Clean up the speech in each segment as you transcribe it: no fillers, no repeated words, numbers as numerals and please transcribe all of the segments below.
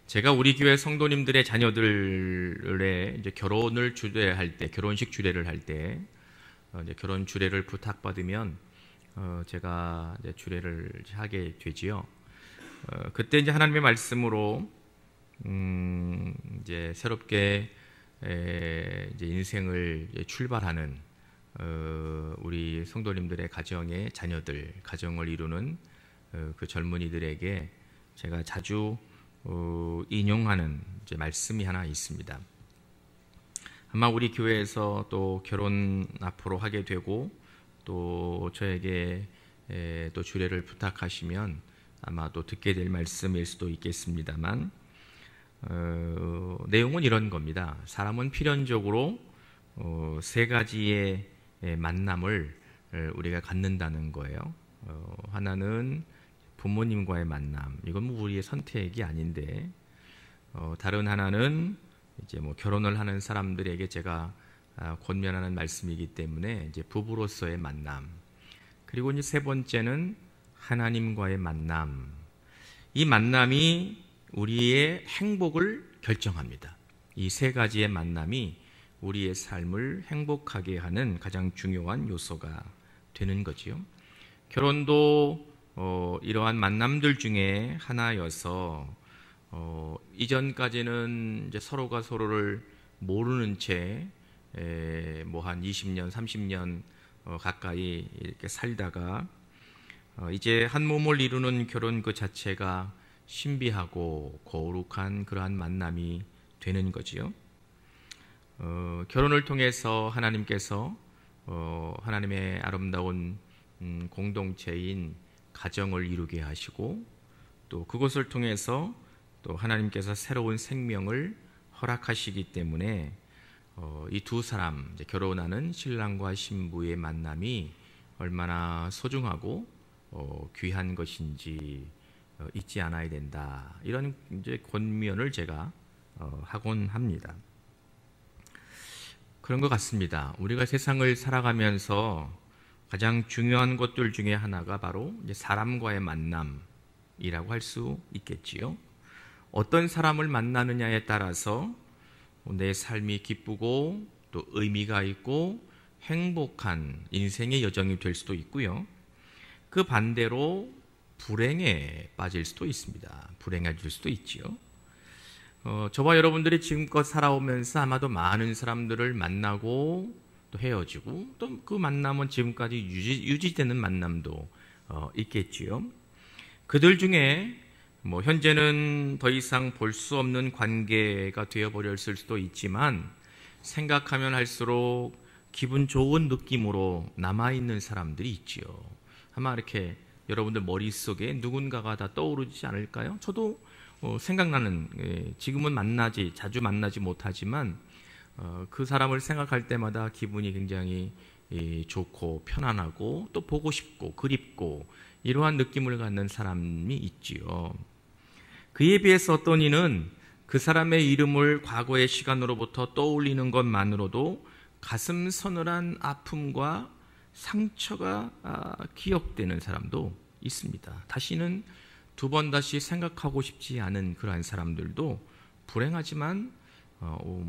제가 우리 교회 성도님들의 자녀들의 이제 결혼을 주례할 때, 결혼식 주례를 할 때, 이제 결혼 주례를 부탁받으면 제가 이제 주례를 하게 되지요. 그때 이제 하나님의 말씀으로 이제 새롭게 이제 인생을 출발하는 우리 성도님들의 가정의 자녀들, 가정을 이루는 그 젊은이들에게 제가 자주 인용하는 이제 말씀이 하나 있습니다. 아마 우리 교회에서 또 결혼 앞으로 하게 되고 또 저에게 또 주례를 부탁하시면 아마 또 듣게 될 말씀일 수도 있겠습니다만, 내용은 이런 겁니다. 사람은 필연적으로 세 가지의 만남을 우리가 갖는다는 거예요. 하나는 부모님과의 만남, 이건 뭐 우리의 선택이 아닌데, 다른 하나는 이제 뭐 결혼을 하는 사람들에게 제가 권면하는 말씀이기 때문에 이제 부부로서의 만남, 그리고 이제 세 번째는 하나님과의 만남. 이 만남이 우리의 행복을 결정합니다. 이 세 가지의 만남이 우리의 삶을 행복하게 하는 가장 중요한 요소가 되는 거지요. 결혼도 이러한 만남들 중에 하나여서 이전까지는 이제 서로가 서로를 모르는 채 뭐 한 20년, 30년 가까이 이렇게 살다가 이제 한 몸을 이루는 결혼 그 자체가 신비하고 거룩한 그러한 만남이 되는 거지요. 결혼을 통해서 하나님께서 하나님의 아름다운 공동체인 가정을 이루게 하시고, 또 그것을 통해서 또 하나님께서 새로운 생명을 허락하시기 때문에 이 두 사람, 이제 결혼하는 신랑과 신부의 만남이 얼마나 소중하고 귀한 것인지 잊지 않아야 된다, 이런 이제 권면을 제가 하곤 합니다. 그런 것 같습니다. 우리가 세상을 살아가면서 가장 중요한 것들 중에 하나가 바로 이제 사람과의 만남이라고 할 수 있겠지요. 어떤 사람을 만나느냐에 따라서 내 삶이 기쁘고 또 의미가 있고 행복한 인생의 여정이 될 수도 있고요. 그 반대로 불행에 빠질 수도 있습니다. 불행해질 수도 있지요. 저와 여러분들이 지금껏 살아오면서 아마도 많은 사람들을 만나고 또 헤어지고 또 그 만남은 지금까지 유지되는 만남도 있겠지요. 그들 중에 뭐 현재는 더 이상 볼 수 없는 관계가 되어버렸을 수도 있지만, 생각하면 할수록 기분 좋은 느낌으로 남아있는 사람들이 있지요. 아마 이렇게 여러분들 머릿속에 누군가가 다 떠오르지 않을까요? 저도 생각나는, 지금은 자주 만나지 못하지만 그 사람을 생각할 때마다 기분이 굉장히 좋고 편안하고 또 보고 싶고 그립고 이러한 느낌을 갖는 사람이 있지요. 그에 비해서 어떤 이는 그 사람의 이름을 과거의 시간으로부터 떠올리는 것만으로도 가슴 서늘한 아픔과 상처가 기억되는 사람도 있습니다. 다시는 두 번 다시 생각하고 싶지 않은 그러한 사람들도 불행하지만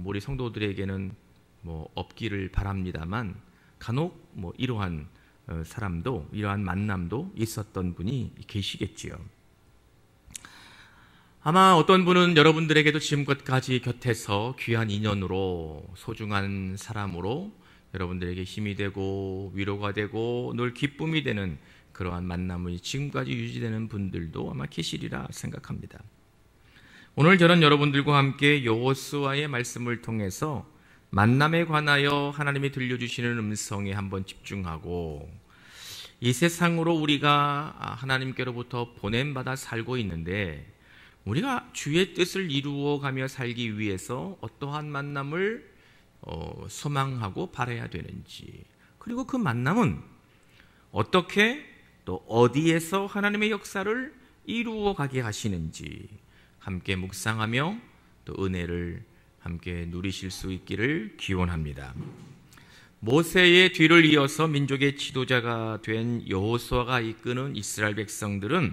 우리 성도들에게는 뭐 없기를 바랍니다만, 간혹 뭐 이러한 사람도, 이러한 만남도 있었던 분이 계시겠지요. 아마 어떤 분은 여러분들에게도 지금까지 곁에서 귀한 인연으로, 소중한 사람으로 여러분들에게 힘이 되고 위로가 되고 늘 기쁨이 되는 그러한 만남이 지금까지 유지되는 분들도 아마 계시리라 생각합니다. 오늘 저는 여러분들과 함께 여호수아의 말씀을 통해서 만남에 관하여 하나님이 들려주시는 음성에 한번 집중하고, 이 세상으로 우리가 하나님께로부터 보냄받아 살고 있는데 우리가 주의 뜻을 이루어가며 살기 위해서 어떠한 만남을 소망하고 바라야 되는지, 그리고 그 만남은 어떻게 또 어디에서 하나님의 역사를 이루어가게 하시는지 함께 묵상하며 또 은혜를 함께 누리실 수 있기를 기원합니다. 모세의 뒤를 이어서 민족의 지도자가 된 여호수아가 이끄는 이스라엘 백성들은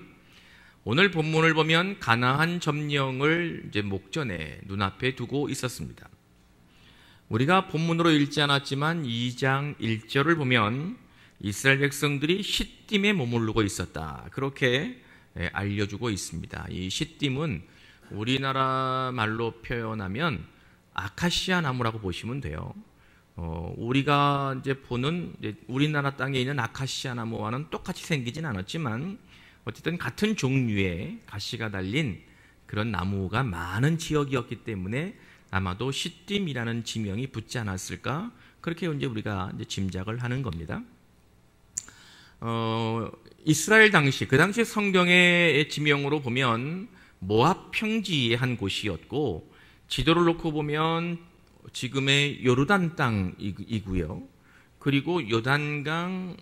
오늘 본문을 보면 가나안 점령을 이제 목전에 눈앞에 두고 있었습니다. 우리가 본문으로 읽지 않았지만 2장 1절을 보면 이스라엘 백성들이 시딤에 머무르고 있었다, 그렇게 알려주고 있습니다. 이 시딤은 우리나라 말로 표현하면 아카시아 나무라고 보시면 돼요. 우리가 이제 보는 우리나라 땅에 있는 아카시아 나무와는 똑같이 생기진 않았지만 어쨌든 같은 종류의 가시가 달린 그런 나무가 많은 지역이었기 때문에 아마도 시딤이라는 지명이 붙지 않았을까, 그렇게 이제 우리가 이제 짐작을 하는 겁니다. 이스라엘 당시, 그 당시 성경의 지명으로 보면 모압 평지의 한 곳이었고, 지도를 놓고 보면 지금의 요르단 땅이고요. 그리고 요단강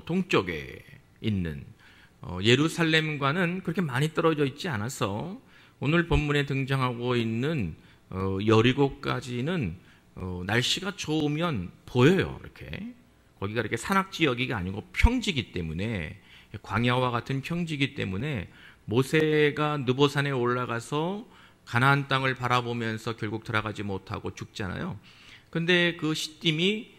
동쪽에 있는 예루살렘과는 그렇게 많이 떨어져 있지 않아서 오늘 본문에 등장하고 있는 여리고까지는 날씨가 좋으면 보여요. 이렇게 거기가 이렇게 산악지역이 아니고 평지이기 때문에, 광야와 같은 평지이기 때문에 모세가 느보산에 올라가서 가나안 땅을 바라보면서 결국 들어가지 못하고 죽잖아요. 근데 그 시딤이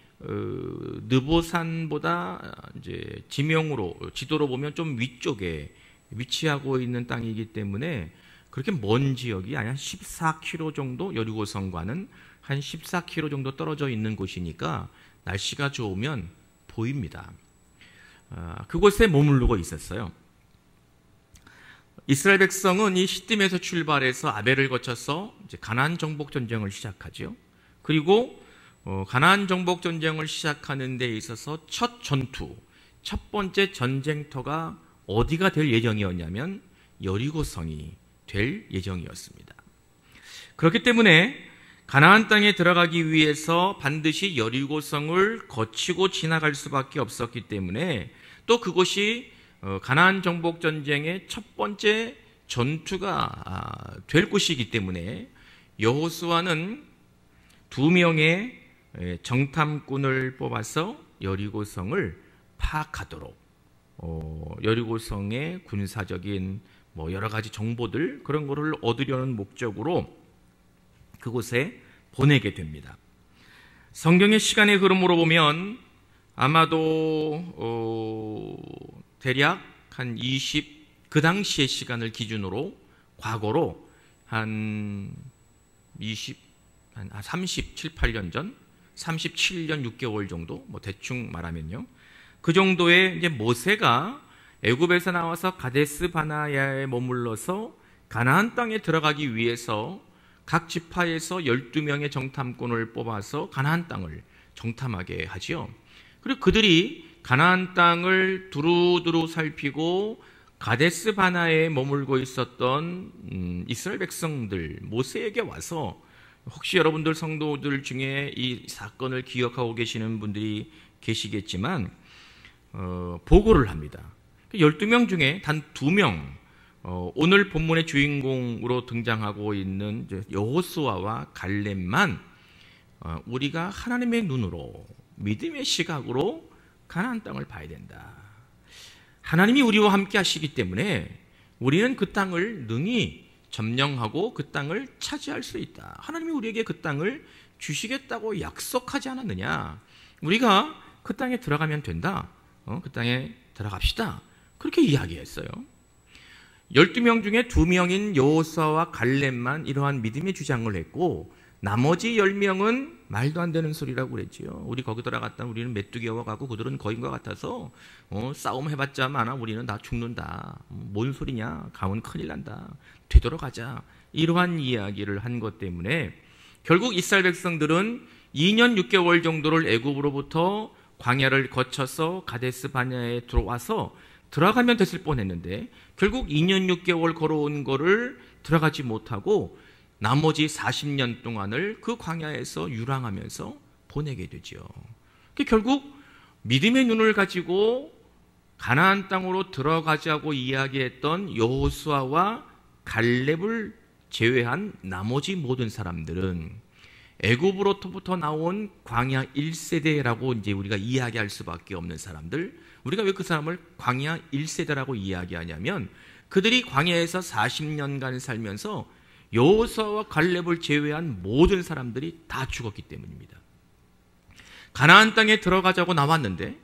느보산보다 이제 지명으로, 지도로 보면 좀 위쪽에 위치하고 있는 땅이기 때문에 그렇게 먼 지역이 아니 한 14km 정도, 여리고성과는 한 14km 정도 떨어져 있는 곳이니까 날씨가 좋으면 보입니다. 그곳에 머무르고 있었어요. 이스라엘 백성은 이 시딤에서 출발해서 아벨을 거쳐서 이제 가나안 정복 전쟁을 시작하죠. 그리고 가나안 정복 전쟁을 시작하는 데 있어서 첫 전투, 첫 번째 전쟁터가 어디가 될 예정이었냐면 여리고성이 될 예정이었습니다. 그렇기 때문에 가나안 땅에 들어가기 위해서 반드시 여리고성을 거치고 지나갈 수밖에 없었기 때문에, 또 그곳이 가나안 정복 전쟁의 첫 번째 전투가 될 곳이기 때문에 여호수아는 2명의 정탐꾼을 뽑아서 여리고성을 파악하도록, 여리고성의 군사적인 여러 가지 정보들, 그런 거를 얻으려는 목적으로 그곳에 보내게 됩니다. 성경의 시간의 흐름으로 보면 아마도 대략 한 20, 그 당시의 시간을 기준으로 과거로 한 37, 8년 전, 37년 6개월 정도, 대충 말하면요. 그 정도의 이제 모세가 애굽에서 나와서 가데스 바네아에 머물러서 가나안 땅에 들어가기 위해서 각 지파에서 12명의 정탐꾼을 뽑아서 가나안 땅을 정탐하게 하지요. 그리고 그들이 가나안 땅을 두루두루 살피고 가데스 바네아에 머물고 있었던 이스라엘 백성들, 모세에게 와서, 혹시 여러분들 성도들 중에 이 사건을 기억하고 계시는 분들이 계시겠지만 보고를 합니다. 12명 중에 단 2명, 오늘 본문의 주인공으로 등장하고 있는 여호수아와 갈렙만 우리가 하나님의 눈으로, 믿음의 시각으로 가나안 땅을 봐야 된다. 하나님이 우리와 함께 하시기 때문에 우리는 그 땅을 능히 점령하고 그 땅을 차지할 수 있다. 하나님이 우리에게 그 땅을 주시겠다고 약속하지 않았느냐. 우리가 그 땅에 들어가면 된다. 그 땅에 들어갑시다. 그렇게 이야기했어요. 12명 중에 2명인 여호수아와 갈렙만 이러한 믿음의 주장을 했고, 나머지 10명은 말도 안 되는 소리라고 그랬지요. 우리 거기 들어갔다 우리는 메뚜기와 같고 그들은 거인과 같아서 싸움 해봤자 많아 우리는 다 죽는다. 뭔 소리냐, 가면 큰일 난다. 되돌아가자. 이러한 이야기를 한 것 때문에 결국 이스라엘 백성들은 2년 6개월 정도를 애굽으로부터 광야를 거쳐서 가데스 바네아에 들어와서 들어가면 됐을 뻔했는데 결국 2년 6개월 걸어온 거를 들어가지 못하고 나머지 40년 동안을 그 광야에서 유랑하면서 보내게 되죠. 결국 믿음의 눈을 가지고 가나안 땅으로 들어가자고 이야기했던 여호수아와 갈렙을 제외한 나머지 모든 사람들은 애굽으로부터 나온 광야 1세대라고 이제 우리가 이야기할 수밖에 없는 사람들. 우리가 왜 그 사람을 광야 1세대라고 이야기하냐면 그들이 광야에서 40년간 살면서 여호수아와 갈렙을 제외한 모든 사람들이 다 죽었기 때문입니다. 가나안 땅에 들어가자고 나왔는데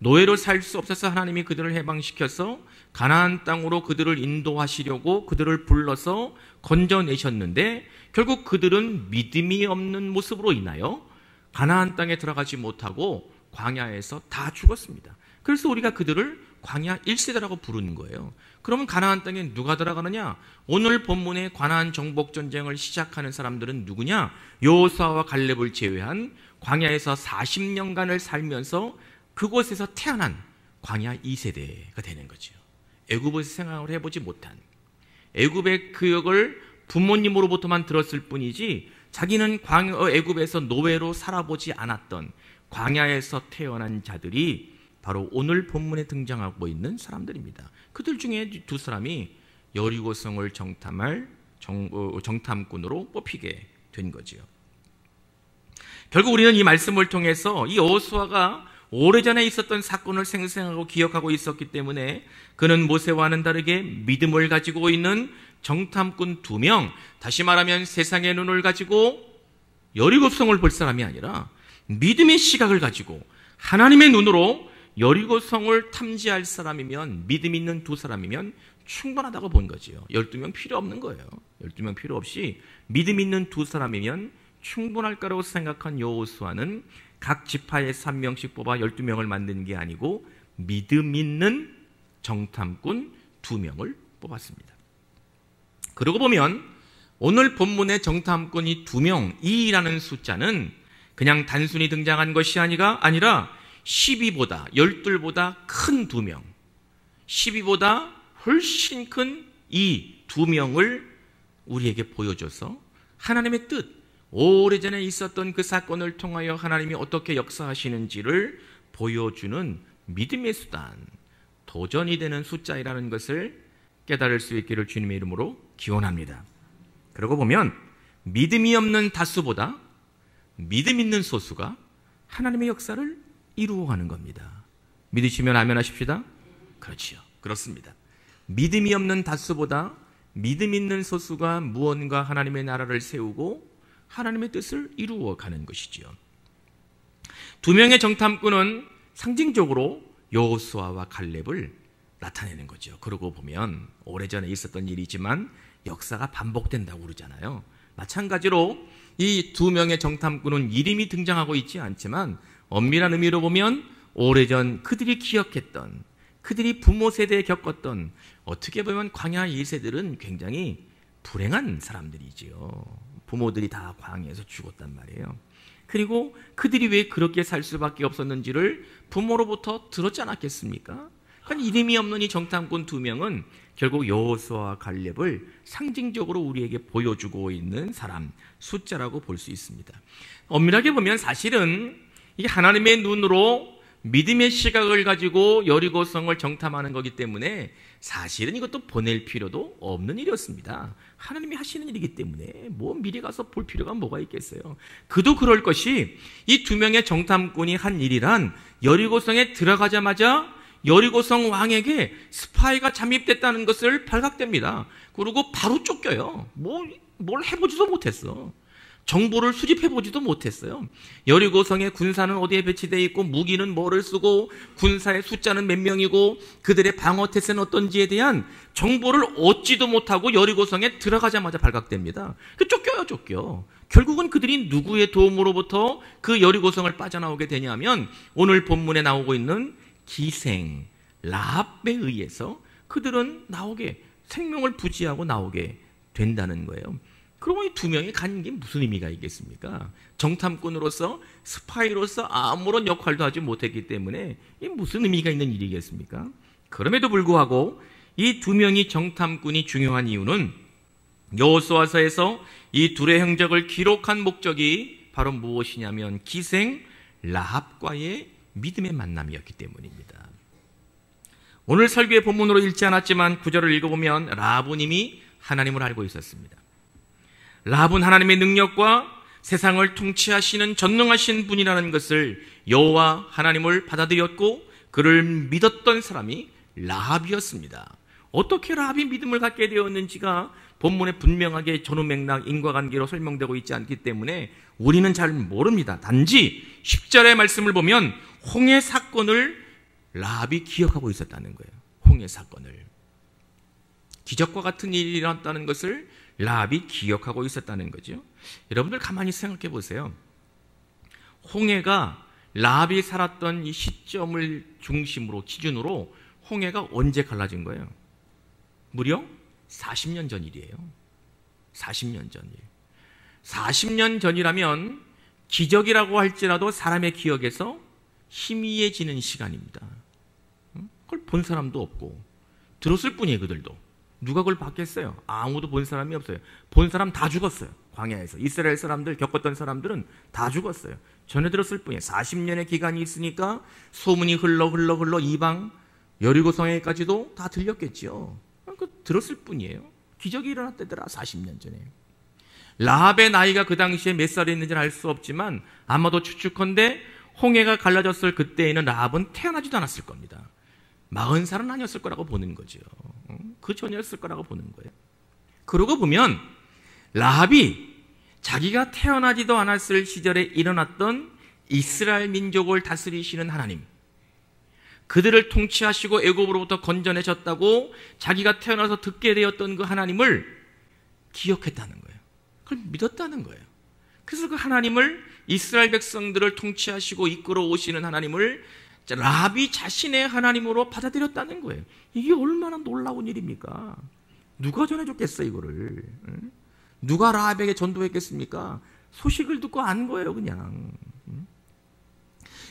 노예로 살 수 없어서 하나님이 그들을 해방시켜서 가나안 땅으로 그들을 인도하시려고 그들을 불러서 건져내셨는데 결국 그들은 믿음이 없는 모습으로 인하여 가나안 땅에 들어가지 못하고 광야에서 다 죽었습니다. 그래서 우리가 그들을 광야 1세대라고 부르는 거예요. 그러면 가나안 땅에 누가 들어가느냐? 오늘 본문의 가나안 정복 전쟁을 시작하는 사람들은 누구냐? 여호수아와 갈렙을 제외한 광야에서 40년간을 살면서 그곳에서 태어난 광야 2세대가 되는 거죠. 애굽에서 생활을 해보지 못한, 애굽의 교육을 부모님으로부터만 들었을 뿐이지 자기는 애굽에서 노예로 살아보지 않았던 광야에서 태어난 자들이 바로 오늘 본문에 등장하고 있는 사람들입니다. 그들 중에 두 사람이 여리고성을 정탐할 정탐꾼으로 뽑히게 된 거죠. 결국 우리는 이 말씀을 통해서 이 여호수아가 오래전에 있었던 사건을 생생하고 기억하고 있었기 때문에 그는 모세와는 다르게 믿음을 가지고 있는 정탐꾼 2명, 다시 말하면 세상의 눈을 가지고 여리고성을 볼 사람이 아니라 믿음의 시각을 가지고 하나님의 눈으로 여리고성을 탐지할 사람이면, 믿음 있는 두 사람이면 충분하다고 본 거지요. 12명 필요 없는 거예요. 12명 필요 없이 믿음 있는 두 사람이면 충분할 거라고 생각한 여호수아는 각 지파에서 1명씩 뽑아 12명을 만든 게 아니고 믿음 있는 정탐꾼 2명을 뽑았습니다. 그러고 보면 오늘 본문의 정탐꾼이 2명, 2라는 숫자는 그냥 단순히 등장한 것이 아니라 12보다, 12보다 큰 2명, 12보다 훨씬 큰 이 2명을 우리에게 보여줘서 하나님의 뜻, 오래전에 있었던 그 사건을 통하여 하나님이 어떻게 역사하시는지를 보여주는 믿음의 수단, 도전이 되는 숫자이라는 것을 깨달을 수 있기를 주님의 이름으로 기원합니다. 그러고 보면 믿음이 없는 다수보다 믿음 있는 소수가 하나님의 역사를 이루어가는 겁니다. 믿으시면 아멘 하십시다. 그렇지요. 그렇습니다. 믿음이 없는 다수보다 믿음 있는 소수가 무언가 하나님의 나라를 세우고 하나님의 뜻을 이루어가는 것이지요. 2명의 정탐꾼은 상징적으로 여호수아와 갈렙을 나타내는 거죠. 그러고 보면 오래전에 있었던 일이지만 역사가 반복된다고 그러잖아요. 마찬가지로 이 2명의 정탐꾼은 이름이 등장하고 있지 않지만 엄밀한 의미로 보면 오래전 그들이 기억했던, 그들이 부모 세대에 겪었던, 어떻게 보면 광야 1세들은 굉장히 불행한 사람들이지요. 부모들이 다 광야에서 죽었단 말이에요. 그리고 그들이 왜 그렇게 살 수밖에 없었는지를 부모로부터 들었지 않았겠습니까? 그러니까 이름이 없는 이 정탐꾼 2명은 결국 여호수아와 갈렙을 상징적으로 우리에게 보여주고 있는 사람, 숫자라고 볼 수 있습니다. 엄밀하게 보면 사실은 이게 하나님의 눈으로 믿음의 시각을 가지고 여리고성을 정탐하는 거기 때문에 사실은 이것도 보낼 필요도 없는 일이었습니다. 하나님이 하시는 일이기 때문에 뭐 미리 가서 볼 필요가 뭐가 있겠어요. 그도 그럴 것이 이 2명의 정탐꾼이 한 일이란 여리고성에 들어가자마자 여리고성 왕에게 스파이가 잠입됐다는 것을 발각됩니다. 그리고 바로 쫓겨요. 뭘 해보지도 못했어. 정보를 수집해보지도 못했어요. 여리고성의 군사는 어디에 배치되어 있고 무기는 뭐를 쓰고 군사의 숫자는 몇 명이고 그들의 방어태세는 어떤지에 대한 정보를 얻지도 못하고 여리고성에 들어가자마자 발각됩니다. 쫓겨. 결국은 그들이 누구의 도움으로부터 그 여리고성을 빠져나오게 되냐면 오늘 본문에 나오고 있는 기생 라합에 의해서 그들은 생명을 부지하고 나오게 된다는 거예요. 그러면 이 2명이 간 게 무슨 의미가 있겠습니까? 정탐꾼으로서, 스파이로서 아무런 역할도 하지 못했기 때문에 이게 무슨 의미가 있는 일이겠습니까? 그럼에도 불구하고 이 2명이 정탐꾼이 중요한 이유는 여호수아서에서 이 둘의 행적을 기록한 목적이 바로 무엇이냐면 기생 라합과의 믿음의 만남이었기 때문입니다. 오늘 설교의 본문으로 읽지 않았지만 구절을 읽어보면 라합은 이미 하나님을 알고 있었습니다. 라합은 하나님의 능력과 세상을 통치하시는 전능하신 분이라는 것을 여호와 하나님을 받아들였고 그를 믿었던 사람이 라합이었습니다. 어떻게 라합이 믿음을 갖게 되었는지가 본문에 분명하게 전후 맥락, 인과관계로 설명되고 있지 않기 때문에 우리는 잘 모릅니다. 단지 10절의 말씀을 보면 홍해 사건을 라합이 기억하고 있었다는 거예요. 홍해 사건을. 기적과 같은 일이 일어났다는 것을 라합이 기억하고 있었다는 거죠. 여러분들 가만히 생각해 보세요. 홍해가 라합이 살았던 이 시점을 중심으로, 기준으로 홍해가 언제 갈라진 거예요? 무려 40년 전 일이에요. 40년 전 일. 40년 전이라면 기적이라고 할지라도 사람의 기억에서 희미해지는 시간입니다. 그걸 본 사람도 없고 들었을 뿐이에요. 그들도. 누가 그걸 봤겠어요? 아무도 본 사람이 없어요. 본 사람 다 죽었어요. 광야에서. 이스라엘 사람들, 겪었던 사람들은 다 죽었어요. 전해 들었을 뿐이에요. 40년의 기간이 있으니까 소문이 흘러 이방 여리고성에까지도 다 들렸겠죠. 들었을 뿐이에요. 기적이 일어났대더라. 40년 전에. 라합의 나이가 그 당시에 몇 살이었는지는 알 수 없지만 아마도 추측컨대 홍해가 갈라졌을 그때에는 라합은 태어나지도 않았을 겁니다. 40살은 아니었을 거라고 보는 거죠. 그 전이었을 거라고 보는 거예요. 그러고 보면 라합이 자기가 태어나지도 않았을 시절에 일어났던 이스라엘 민족을 다스리시는 하나님, 그들을 통치하시고 애굽으로부터 건져내셨다고 자기가 태어나서 듣게 되었던 그 하나님을 기억했다는 거예요. 그걸 믿었다는 거예요. 그래서 그 하나님을, 이스라엘 백성들을 통치하시고 이끌어 오시는 하나님을 라합이 자신의 하나님으로 받아들였다는 거예요. 이게 얼마나 놀라운 일입니까? 누가 전해줬겠어 이거를? 누가 라합에게 전도했겠습니까? 소식을 듣고 안 거예요 그냥.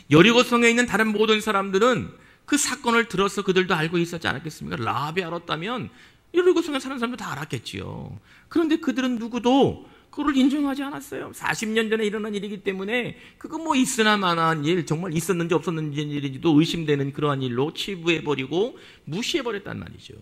여리고성에 있는 다른 모든 사람들은 그 사건을 들어서 그들도 알고 있었지 않았겠습니까? 라합이 알았다면 여리고성에 사는 사람도 다 알았겠지요. 그런데 그들은 누구도 그걸 인정하지 않았어요. 40년 전에 일어난 일이기 때문에 그거 뭐 있으나 마나한 일, 정말 있었는지 없었는지 일인지도 의심되는 그러한 일로 치부해버리고 무시해버렸단 말이죠.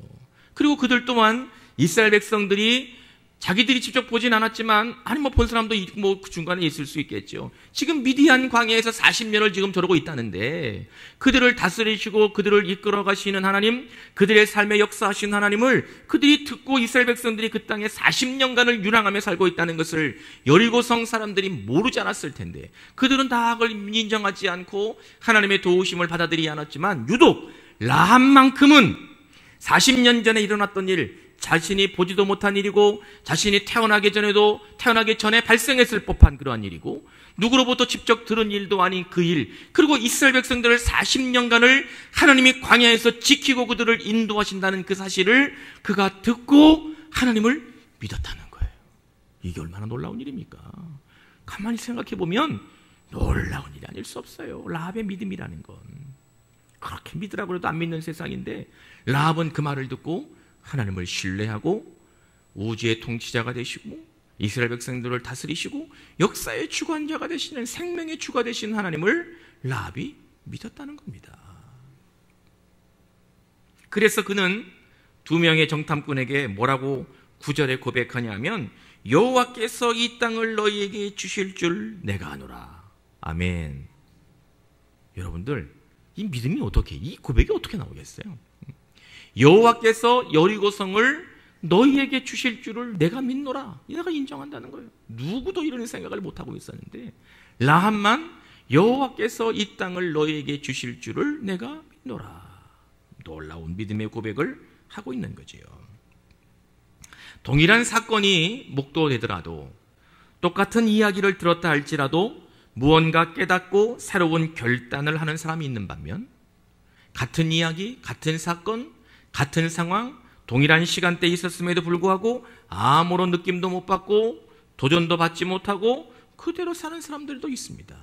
그리고 그들 또한 이스라엘 백성들이 자기들이 직접 보진 않았지만, 아니 뭐 본 사람도 뭐 그 중간에 있을 수 있겠죠. 지금 미디안 광야에서 40년을 지금 저러고 있다는데 그들을 다스리시고 그들을 이끌어 가시는 하나님, 그들의 삶에 역사하신 하나님을 그들이 듣고 이스라엘 백성들이 그 땅에 40년간을 유랑하며 살고 있다는 것을 여리고성 사람들이 모르지 않았을 텐데, 그들은 다 그걸 인정하지 않고 하나님의 도우심을 받아들이지 않았지만 유독 라합만큼은 40년 전에 일어났던 일, 자신이 보지도 못한 일이고 자신이 태어나기 전에 발생했을 법한 그러한 일이고 누구로부터 직접 들은 일도 아닌 그 일, 그리고 이스라엘 백성들을 40년간을 하나님이 광야에서 지키고 그들을 인도하신다는 그 사실을 그가 듣고 하나님을 믿었다는 거예요. 이게 얼마나 놀라운 일입니까? 가만히 생각해 보면 놀라운 일이 아닐 수 없어요. 라합의 믿음이라는 건. 그렇게 믿으라고 해도 안 믿는 세상인데 라합은 그 말을 듣고 하나님을 신뢰하고 우주의 통치자가 되시고 이스라엘 백성들을 다스리시고 역사의 주관자가 되시는, 생명의 주가 되신 하나님을 라합이 믿었다는 겁니다. 그래서 그는 두 명의 정탐꾼에게 뭐라고 9절에 고백하냐면 여호와께서 이 땅을 너희에게 주실 줄 내가 아노라. 아멘. 여러분들, 이 믿음이 어떻게, 이 고백이 어떻게 나오겠어요? 여호와께서 여리고성을 너희에게 주실 줄을 내가 믿노라. 내가 인정한다는 거예요. 누구도 이런 생각을 못하고 있었는데 라합만 여호와께서 이 땅을 너희에게 주실 줄을 내가 믿노라. 놀라운 믿음의 고백을 하고 있는 거지요. 동일한 사건이 목도되더라도, 똑같은 이야기를 들었다 할지라도 무언가 깨닫고 새로운 결단을 하는 사람이 있는 반면, 같은 이야기, 같은 사건, 같은 상황, 동일한 시간대에 있었음에도 불구하고 아무런 느낌도 못 받고 도전도 받지 못하고 그대로 사는 사람들도 있습니다.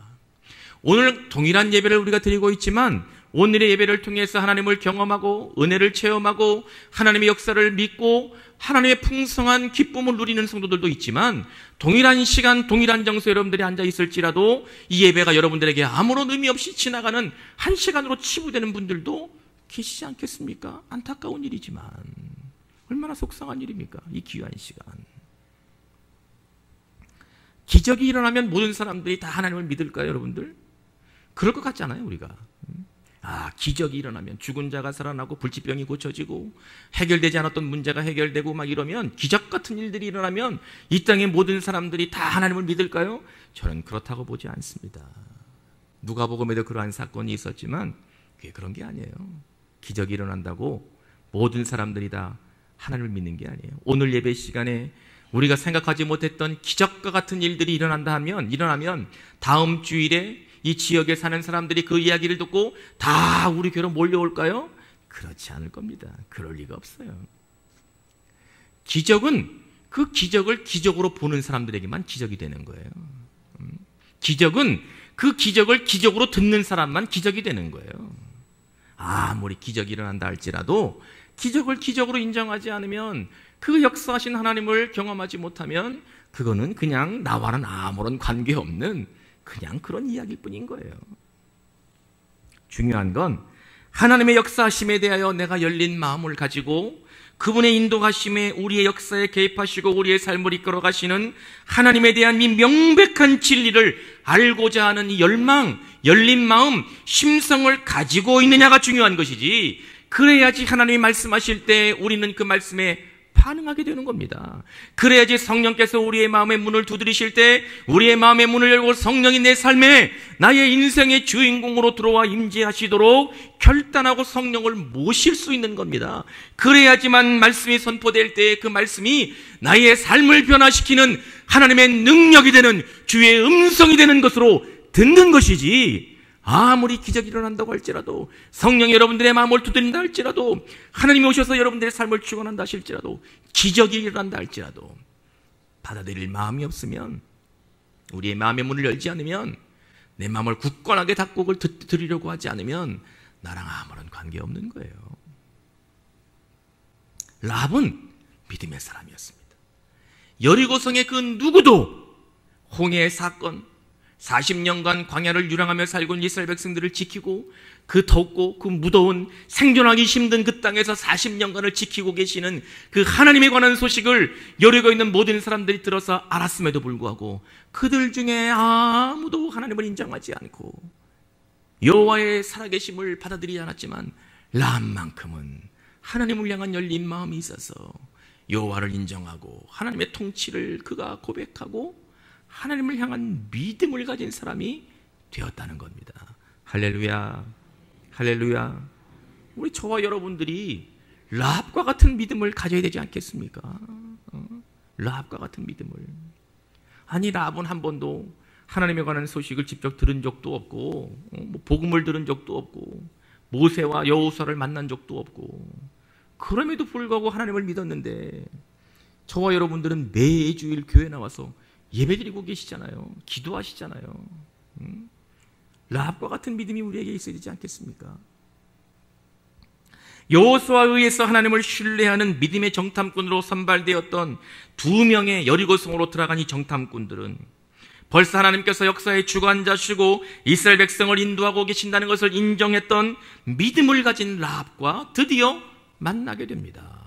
오늘 동일한 예배를 우리가 드리고 있지만 오늘의 예배를 통해서 하나님을 경험하고 은혜를 체험하고 하나님의 역사를 믿고 하나님의 풍성한 기쁨을 누리는 성도들도 있지만, 동일한 시간, 동일한 장소에 여러분들이 앉아 있을지라도 이 예배가 여러분들에게 아무런 의미 없이 지나가는 한 시간으로 치부되는 분들도 계시지 않겠습니까? 안타까운 일이지만 얼마나 속상한 일입니까? 이 귀한 시간. 기적이 일어나면 모든 사람들이 다 하나님을 믿을까요, 여러분들? 그럴 것 같지 않아요, 우리가? 기적이 일어나면 죽은 자가 살아나고 불치병이 고쳐지고 해결되지 않았던 문제가 해결되고 막 이러면, 기적 같은 일들이 일어나면 이 땅의 모든 사람들이 다 하나님을 믿을까요? 저는 그렇다고 보지 않습니다. 누가복음에도 그러한 사건이 있었지만 그게 그런 게 아니에요. 기적이 일어난다고 모든 사람들이 다 하나님을 믿는 게 아니에요. 오늘 예배 시간에 우리가 생각하지 못했던 기적과 같은 일들이 일어나면 다음 주일에 이 지역에 사는 사람들이 그 이야기를 듣고 다 우리 교회로 몰려올까요? 그렇지 않을 겁니다. 그럴 리가 없어요. 기적은 그 기적을 기적으로 보는 사람들에게만 기적이 되는 거예요. 기적은 그 기적을 기적으로 듣는 사람만 기적이 되는 거예요. 아무리 기적이 일어난다 할지라도 기적을 기적으로 인정하지 않으면, 그 역사하신 하나님을 경험하지 못하면 그거는 그냥 나와는 아무런 관계없는 그냥 그런 이야기일 뿐인 거예요. 중요한 건 하나님의 역사하심에 대하여 내가 열린 마음을 가지고 그분의 인도하심에 우리의 역사에 개입하시고 우리의 삶을 이끌어 가시는 하나님에 대한 이 명백한 진리를 알고자 하는 이 열망, 열린 마음, 심성을 가지고 있느냐가 중요한 것이지, 그래야지 하나님이 말씀하실 때 우리는 그 말씀에 반응하게 되는 겁니다. 그래야지 성령께서 우리의 마음의 문을 두드리실 때 우리의 마음의 문을 열고 성령이 내 삶에, 나의 인생의 주인공으로 들어와 임재하시도록 결단하고 성령을 모실 수 있는 겁니다. 그래야지만 말씀이 선포될 때 그 말씀이 나의 삶을 변화시키는 하나님의 능력이 되는, 주의 음성이 되는 것으로 듣는 것이지, 아무리 기적이 일어난다고 할지라도, 성령이 여러분들의 마음을 두드린다 할지라도, 하나님이 오셔서 여러분들의 삶을 축원한다 하실지라도, 기적이 일어난다 할지라도 받아들일 마음이 없으면, 우리의 마음의 문을 열지 않으면, 내 마음을 굳건하게 닫고 그걸 들으려고 하지 않으면 나랑 아무런 관계없는 거예요. 라합은 믿음의 사람이었습니다. 여리고성의 그 누구도 홍해의 사건, 40년간 광야를 유랑하며 살고 있는 이스라엘 백성들을 지키고, 그 덥고 그 무더운 생존하기 힘든 그 땅에서 40년간을 지키고 계시는 그 하나님에 관한 소식을 여리고에 있는 모든 사람들이 들어서 알았음에도 불구하고 그들 중에 아무도 하나님을 인정하지 않고 여호와의 살아계심을 받아들이지 않았지만, 라합만큼은 하나님을 향한 열린 마음이 있어서 여호와를 인정하고 하나님의 통치를 그가 고백하고 하나님을 향한 믿음을 가진 사람이 되었다는 겁니다. 할렐루야, 할렐루야. 우리 저와 여러분들이 라합과 같은 믿음을 가져야 되지 않겠습니까? 라합과 같은 믿음을. 아니, 라합은 한 번도 하나님에 관한 소식을 직접 들은 적도 없고, 복음을 들은 적도 없고, 모세와 여호수아를 만난 적도 없고, 그럼에도 불구하고 하나님을 믿었는데, 저와 여러분들은 매주일 교회 나와서 예배드리고 계시잖아요. 기도하시잖아요. 라합과 같은 믿음이 우리에게 있어야 되지 않겠습니까? 여호수아에 의해서 하나님을 신뢰하는 믿음의 정탐꾼으로 선발되었던 2명의 여리고성으로 들어간 이 정탐꾼들은 벌써 하나님께서 역사의 주관자시고 이스라엘 백성을 인도하고 계신다는 것을 인정했던 믿음을 가진 라합과 드디어 만나게 됩니다.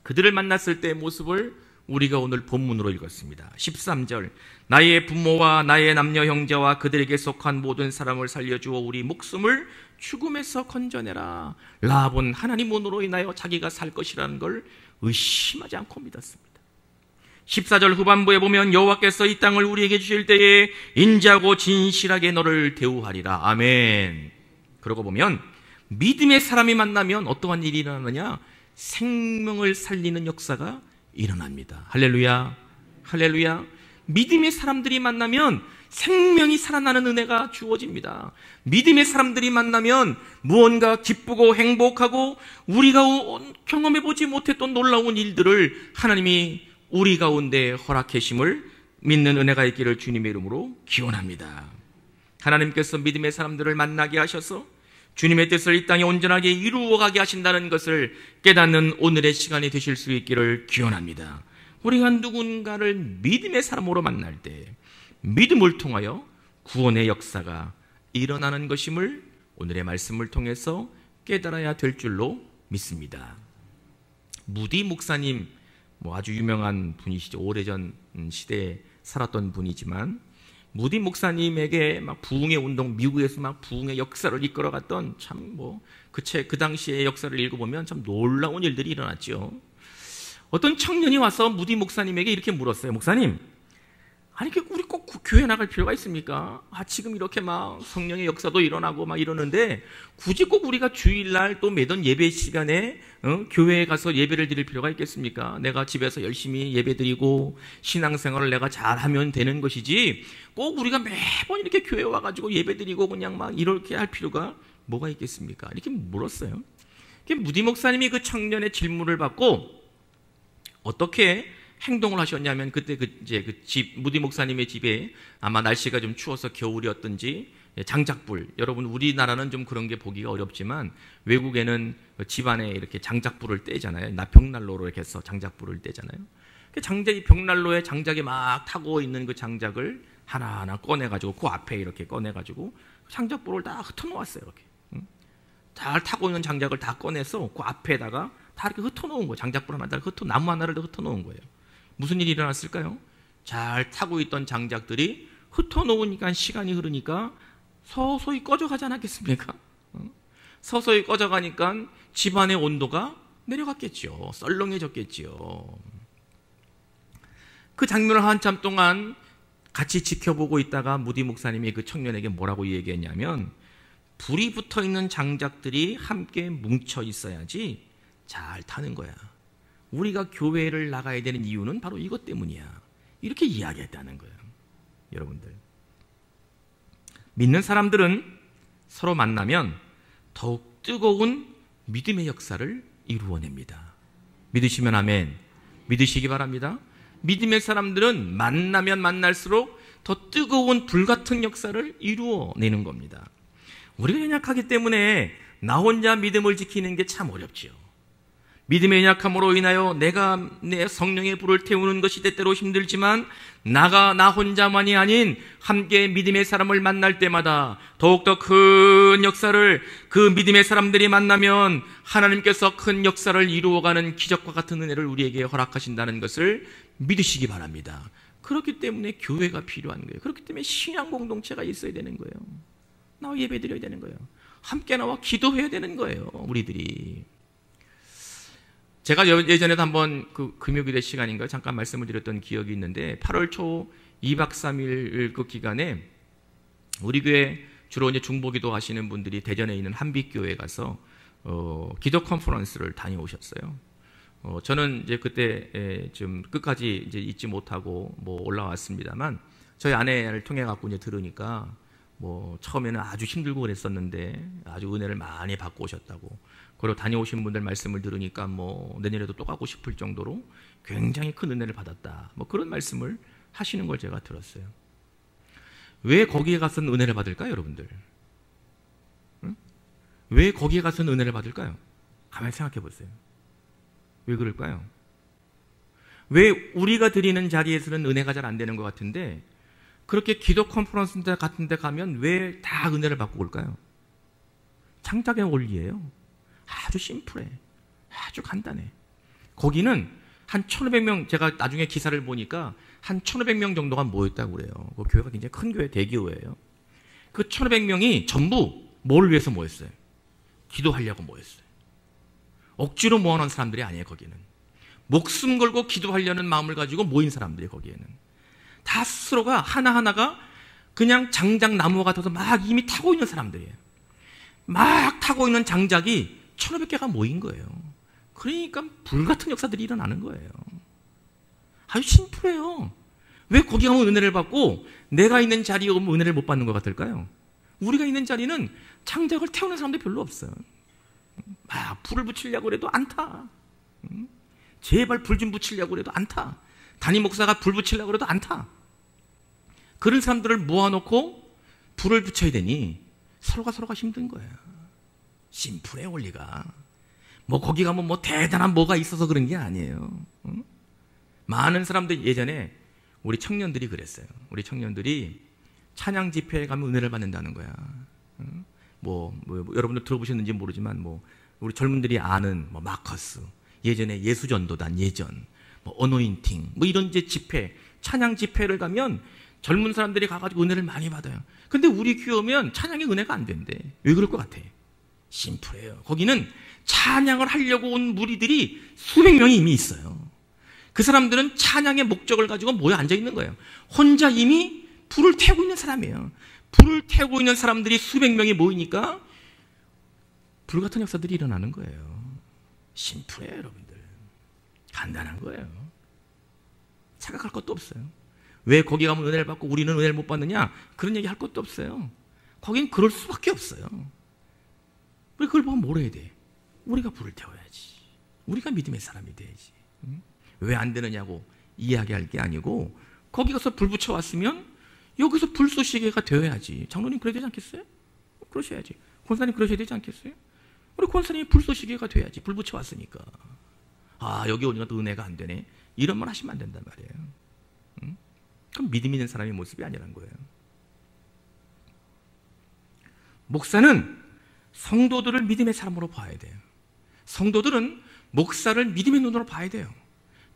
그들을 만났을 때의 모습을 우리가 오늘 본문으로 읽었습니다. 13절, 나의 부모와 나의 남녀 형제와 그들에게 속한 모든 사람을 살려주어 우리 목숨을 죽음에서 건져내라. 라합은 하나님 은으로 인하여 자기가 살 것이라는 걸 의심하지 않고 믿었습니다. 14절 후반부에 보면 여호와께서 이 땅을 우리에게 주실 때에 인자하고 진실하게 너를 대우하리라. 아멘. 그러고 보면 믿음의 사람이 만나면 어떠한 일이 일어나느냐? 생명을 살리는 역사가 일어납니다. 할렐루야, 할렐루야. 믿음의 사람들이 만나면 생명이 살아나는 은혜가 주어집니다. 믿음의 사람들이 만나면 무언가 기쁘고 행복하고 우리가 경험해보지 못했던 놀라운 일들을 하나님이 우리 가운데 허락하심을 믿는 은혜가 있기를 주님의 이름으로 기원합니다. 하나님께서 믿음의 사람들을 만나게 하셔서 주님의 뜻을 이 땅에 온전하게 이루어가게 하신다는 것을 깨닫는 오늘의 시간이 되실 수 있기를 기원합니다. 우리가 누군가를 믿음의 사람으로 만날 때 믿음을 통하여 구원의 역사가 일어나는 것임을 오늘의 말씀을 통해서 깨달아야 될 줄로 믿습니다. 무디 목사님, 아주 유명한 분이시죠. 오래전 시대에 살았던 분이지만 무디 목사님에게 막 부흥의 운동, 미국에서 막 부흥의 역사를 이끌어갔던 참 그 당시의 역사를 읽어보면 참 놀라운 일들이 일어났죠. 어떤 청년이 와서 무디 목사님에게 이렇게 물었어요. 목사님, 아니 우리 꼭 교회 나갈 필요가 있습니까? 지금 이렇게 막 성령의 역사도 일어나고 막 이러는데 굳이 꼭 우리가 주일날 또 매번 예배 시간에 교회에 가서 예배를 드릴 필요가 있겠습니까? 내가 집에서 열심히 예배 드리고 신앙생활을 내가 잘하면 되는 것이지 꼭 우리가 매번 이렇게 교회 와가지고 예배 드리고 그냥 막 이렇게 할 필요가 뭐가 있겠습니까? 이렇게 물었어요. 무디 목사님이 그 청년의 질문을 받고 어떻게 행동을 하셨냐면 그때 무디 목사님의 집에 아마 날씨가 좀 추워서 겨울이었든지 장작불, 여러분 우리나라는 좀 그런 게 보기가 어렵지만 외국에는 집안에 이렇게 장작불을 떼잖아요. 벽난로로 이렇게 해서 장작불을 떼잖아요. 장작이 벽난로에 장작이 막 타고 있는 그 장작을 하나하나 꺼내가지고 그 앞에 이렇게 꺼내가지고 장작불을 다 흩어놓았어요. 이렇게 잘 타고 있는 장작을 다 꺼내서 그 앞에다가 다 이렇게 흩어놓은 거예요. 장작불 하나를 나무 하나를 더 흩어놓은 거예요. 무슨 일이 일어났을까요? 잘 타고 있던 장작들이 흩어놓으니까 시간이 흐르니까 서서히 꺼져가지 않았겠습니까? 서서히 꺼져가니까 집안의 온도가 내려갔겠죠. 썰렁해졌겠죠. 그 장면을 한참 동안 같이 지켜보고 있다가 무디 목사님이 그 청년에게 뭐라고 얘기했냐면 불이 붙어있는 장작들이 함께 뭉쳐 있어야지 잘 타는 거야. 우리가 교회를 나가야 되는 이유는 바로 이것 때문이야. 이렇게 이야기했다는 거예요. 여러분들, 믿는 사람들은 서로 만나면 더욱 뜨거운 믿음의 역사를 이루어냅니다. 믿으시면 아멘. 믿으시기 바랍니다. 믿음의 사람들은 만나면 만날수록 더 뜨거운 불같은 역사를 이루어내는 겁니다. 우리가 연약하기 때문에 나 혼자 믿음을 지키는 게 참 어렵지요. 믿음의 연약함으로 인하여 내가 내 성령의 불을 태우는 것이 때때로 힘들지만 나 혼자만이 아닌 함께 믿음의 사람을 만날 때마다 더욱더 큰 역사를, 그 믿음의 사람들이 만나면 하나님께서 큰 역사를 이루어가는 기적과 같은 은혜를 우리에게 허락하신다는 것을 믿으시기 바랍니다. 그렇기 때문에 교회가 필요한 거예요. 그렇기 때문에 신앙 공동체가 있어야 되는 거예요. 나와 예배 드려야 되는 거예요. 함께 나와 기도해야 되는 거예요. 우리들이. 제가 예전에도 한번 그 금요일의 시간인가 잠깐 말씀을 드렸던 기억이 있는데 8월 초 2박 3일 그 기간에 우리 교회 주로 이제 중보기도 하시는 분들이 대전에 있는 한빛교회에 가서 기도 컨퍼런스를 다녀오셨어요. 저는 이제 그때 좀 끝까지 이제 잊지 못하고 올라왔습니다만 저희 아내를 통해 갖고 이제 들으니까 처음에는 아주 힘들고 그랬었는데 아주 은혜를 많이 받고 오셨다고. 그리고 다녀오신 분들 말씀을 들으니까 내년에도 또 가고 싶을 정도로 굉장히 큰 은혜를 받았다. 그런 말씀을 하시는 걸 제가 들었어요. 왜 거기에 가서는 은혜를 받을까요, 여러분들? 응? 왜 거기에 가서는 은혜를 받을까요? 가만히 생각해 보세요. 왜 그럴까요? 왜 우리가 드리는 자리에서는 은혜가 잘 안 되는 것 같은데 그렇게 기도 컨퍼런스 같은 데 가면 왜 다 은혜를 받고 올까요? 장작의 원리예요. 아주 심플해. 아주 간단해. 거기는 한 1,500명, 제가 나중에 기사를 보니까 한 1,500명 정도가 모였다고 그래요. 그 교회가 굉장히 큰 교회, 대교회예요. 그 1,500명이 전부 뭘 위해서 모였어요? 기도하려고 모였어요. 억지로 모아놓은 사람들이 아니에요, 거기는. 목숨 걸고 기도하려는 마음을 가지고 모인 사람들이 거기에는. 다 스스로가 하나하나가 그냥 장작 나무 같아서 막 이미 타고 있는 사람들이에요. 막 타고 있는 장작이 1,500개가 모인 거예요. 그러니까 불같은 역사들이 일어나는 거예요. 아주 심플해요. 왜 거기 가면 은혜를 받고 내가 있는 자리에 오면 은혜를 못 받는 것 같을까요? 우리가 있는 자리는 장작을 태우는 사람들이 별로 없어요. 불을 붙이려고 해도 안 타. 제발 불 좀 붙이려고 해도 안 타. 담임 목사가 불 붙이려고 해도 안 타. 그런 사람들을 모아놓고 불을 붙여야 되니 서로가 힘든 거예요. 심플해, 원리가. 거기 가면 대단한 뭐가 있어서 그런 게 아니에요. 응? 많은 사람들 예전에 우리 청년들이 그랬어요. 우리 청년들이 찬양 집회에 가면 은혜를 받는다는 거야. 응? 여러분들 들어보셨는지 모르지만 우리 젊은들이 아는 마커스, 예전에 예수전도단, 어노인팅 이런 이제 집회, 찬양 집회를 가면 젊은 사람들이 가가지고 은혜를 많이 받아요. 근데 우리 교회 오면 찬양의 은혜가 안 된대. 왜 그럴 것 같아? 심플해요. 거기는 찬양을 하려고 온 무리들이 수백 명이 이미 있어요. 그 사람들은 찬양의 목적을 가지고 모여 앉아 있는 거예요. 혼자 이미 불을 태우고 있는 사람이에요. 불을 태우고 있는 사람들이 수백 명이 모이니까 불같은 역사들이 일어나는 거예요. 심플해요, 여러분들. 간단한 거예요. 생각할 것도 없어요. 왜 거기 가면 은혜를 받고 우리는 은혜를 못 받느냐? 그런 얘기 할 것도 없어요. 거긴 그럴 수밖에 없어요. 우리 그걸 보면 뭘 해야 돼? 우리가 불을 태워야지. 우리가 믿음의 사람이 돼야지. 왜 안 되느냐고 이야기할 게 아니고 거기 가서 불 붙여왔으면 여기서 불쏘시개가 되어야지. 장로님 그래야 되지 않겠어요? 그러셔야지. 권사님 그러셔야 되지 않겠어요? 우리 권사님이 불쏘시개가 돼야지. 불 붙여왔으니까. 아, 여기 오니까 또 은혜가 안 되네. 이런 말 하시면 안 된단 말이에요. 그럼 믿음 있는 사람의 모습이 아니란 거예요. 목사는 성도들을 믿음의 사람으로 봐야 돼요. 성도들은 목사를 믿음의 눈으로 봐야 돼요.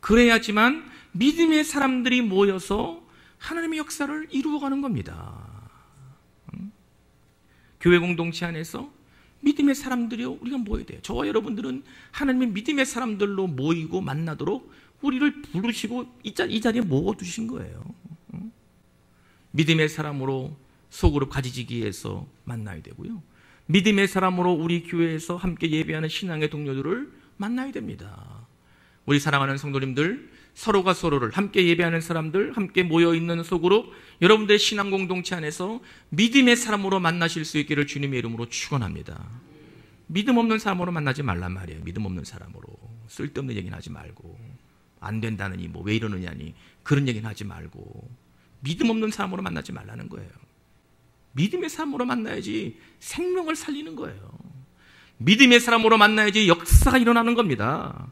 그래야지만 믿음의 사람들이 모여서 하나님의 역사를 이루어가는 겁니다. 교회 공동체 안에서 믿음의 사람들이 우리가 모여야 돼요. 저와 여러분들은 하나님의 믿음의 사람들로 모이고 만나도록 우리를 부르시고 이 자리에 모아두신 거예요. 믿음의 사람으로 소그룹 가지지기에서 만나야 되고요. 믿음의 사람으로 우리 교회에서 함께 예배하는 신앙의 동료들을 만나야 됩니다. 우리 사랑하는 성도님들, 서로가 서로를 함께 예배하는 사람들, 함께 모여있는 소그룹, 여러분들의 신앙 공동체 안에서 믿음의 사람으로 만나실 수 있기를 주님의 이름으로 축원합니다. 믿음 없는 사람으로 만나지 말란 말이에요. 믿음 없는 사람으로. 쓸데없는 얘기는 하지 말고, 안 된다느니 뭐 왜 이러느냐니 그런 얘기는 하지 말고, 믿음 없는 사람으로 만나지 말라는 거예요. 믿음의 사람으로 만나야지 생명을 살리는 거예요. 믿음의 사람으로 만나야지 역사가 일어나는 겁니다.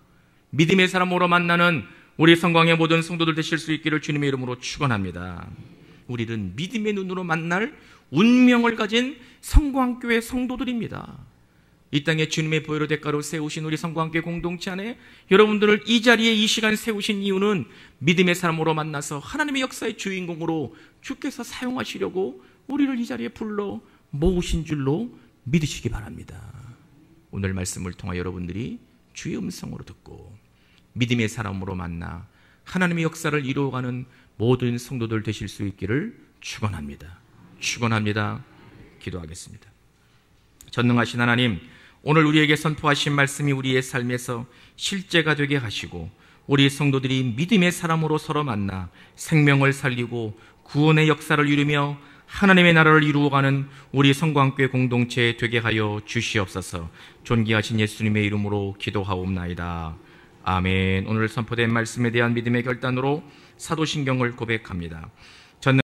믿음의 사람으로 만나는 우리 성광의 모든 성도들 되실 수 있기를 주님의 이름으로 축원합니다. 우리는 믿음의 눈으로 만날 운명을 가진 성광교회 성도들입니다. 이 땅에 주님의 보혈의 대가로 세우신 우리 성광교회 공동체 안에 여러분들을 이 자리에 이 시간 세우신 이유는 믿음의 사람으로 만나서 하나님의 역사의 주인공으로 주께서 사용하시려고 우리를 이 자리에 불러 모으신 줄로 믿으시기 바랍니다. 오늘 말씀을 통하여 여러분들이 주의 음성으로 듣고 믿음의 사람으로 만나 하나님의 역사를 이루어가는 모든 성도들 되실 수 있기를 축원합니다. 축원합니다. 기도하겠습니다. 전능하신 하나님, 오늘 우리에게 선포하신 말씀이 우리의 삶에서 실제가 되게 하시고 우리 성도들이 믿음의 사람으로 서로 만나 생명을 살리고 구원의 역사를 이루며 하나님의 나라를 이루어가는 우리 성광교회 공동체 되게 하여 주시옵소서. 존귀하신 예수님의 이름으로 기도하옵나이다. 아멘. 오늘 선포된 말씀에 대한 믿음의 결단으로 사도신경을 고백합니다.